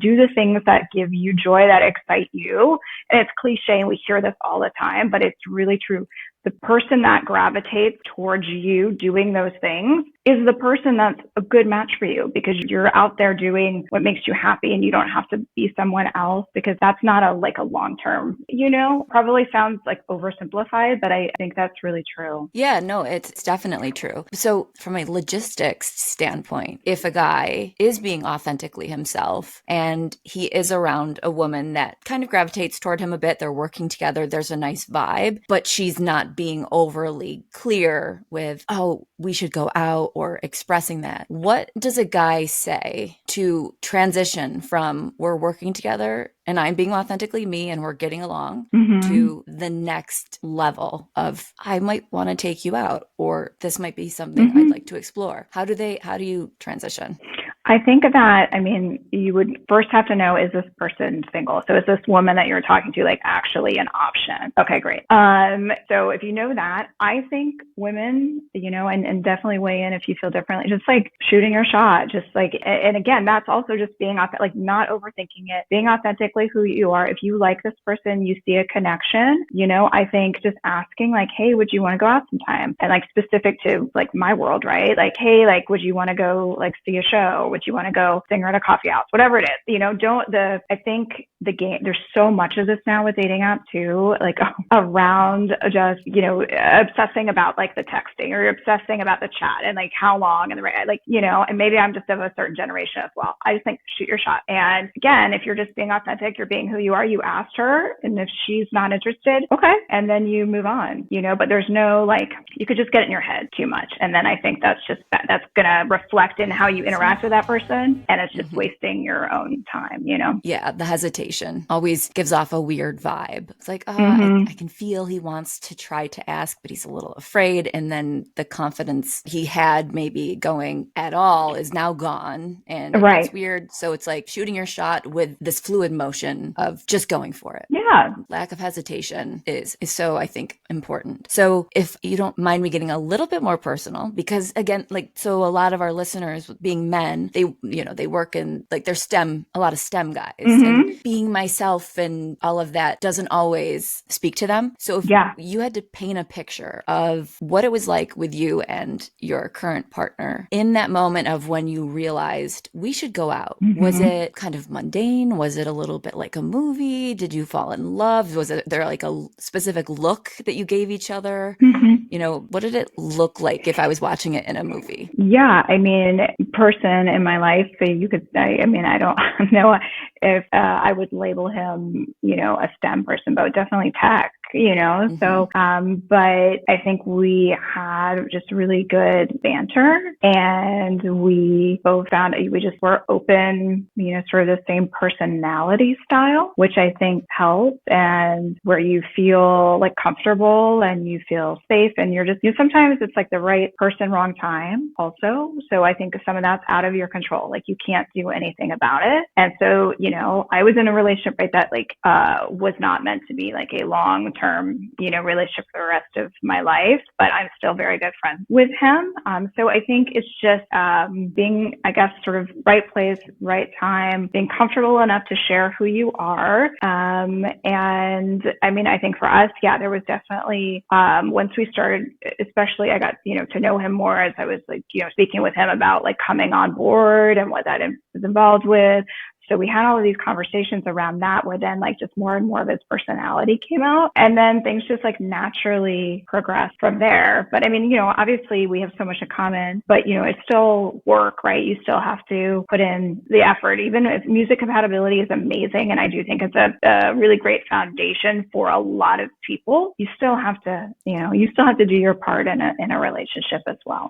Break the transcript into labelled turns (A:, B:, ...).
A: do the things that give you joy, that excite you. And it's cliche and we hear this all the time, but it's really true. The person that gravitates towards you doing those things is the person that's a good match for you, because you're out there doing what makes you happy and you don't have to be someone else, because that's not a long term, probably sounds like oversimplified, but I think that's really true.
B: Yeah, no, it's definitely true. So from a logistics standpoint, if a guy is being authentically himself and he is around a woman that kind of gravitates toward him a bit, they're working together, there's a nice vibe, but she's not being overly clear with, oh, we should go out, or expressing that. What does a guy say to transition from we're working together and I'm being authentically me and we're getting along to the next level of, I might want to take you out, or this might be something I'd like to explore? How do you transition?
A: I think that, you would first have to know, is this person single? So is this woman that you're talking to actually an option? Okay, great. So if you know that, I think women, and definitely weigh in if you feel differently, just shooting your shot, and again, that's also just being not overthinking it, being authentically who you are. If you like this person, you see a connection, I think just asking hey, would you want to go out sometime? And specific to my world, right? Hey, would you want to go see a show? Would you want to go sing at a coffee house? Whatever it is, I think the game, there's so much of this now with dating apps too, around just, obsessing about the texting, or obsessing about the chat and how long, and and maybe I'm just of a certain generation as well. I just think shoot your shot. And again, if you're just being authentic, you're being who you are, you asked her, and if she's not interested, okay. And then you move on, but there's no, you could just get it in your head too much. And then I think that's going to reflect in how you interact with that person. And it's just wasting your own time,
B: Yeah. The hesitation always gives off a weird vibe. It's I can feel he wants to try to ask, but he's a little afraid. And then the confidence he had maybe going at all is now gone. And it's weird. So it's shooting your shot with this fluid motion of just going for it.
A: Yeah.
B: Lack of hesitation is so, I think, important. So if you don't mind me getting a little bit more personal, because again, so a lot of our listeners being men, they work in they're a lot of STEM guys, and being myself and all of that doesn't always speak to them. So if you had to paint a picture of what it was like with you and your current partner in that moment of when you realized we should go out, was it kind of mundane? Was it a little bit like a movie? Did you fall in love? Was there a specific look that you gave each other? What did it look like if I was watching it in a movie?
A: Yeah, person in my life, so you could say, I don't know if I would label him, a STEM person, but definitely tech. So, but I think we had just really good banter, and we both found we just were open, sort of the same personality style, which I think helps, and where you feel comfortable and you feel safe, and you're just, sometimes it's the right person, wrong time also. So I think some of that's out of your control. You can't do anything about it. And so, I was in a relationship, right, that was not meant to be a long-term, relationship for the rest of my life, but I'm still very good friends with him. So I think it's just being, I guess, sort of right place, right time, being comfortable enough to share who you are. And I think for us, there was definitely, once we started, especially I got, to know him more as I was speaking with him about coming on board and what that was involved with. So we had all of these conversations around that, where then just more and more of his personality came out, and then things just naturally progressed from there. But obviously we have so much in common, but it's still work, right? You still have to put in the effort, even if music compatibility is amazing. And I do think it's a really great foundation for a lot of people. You still have to, do your part in a relationship as well.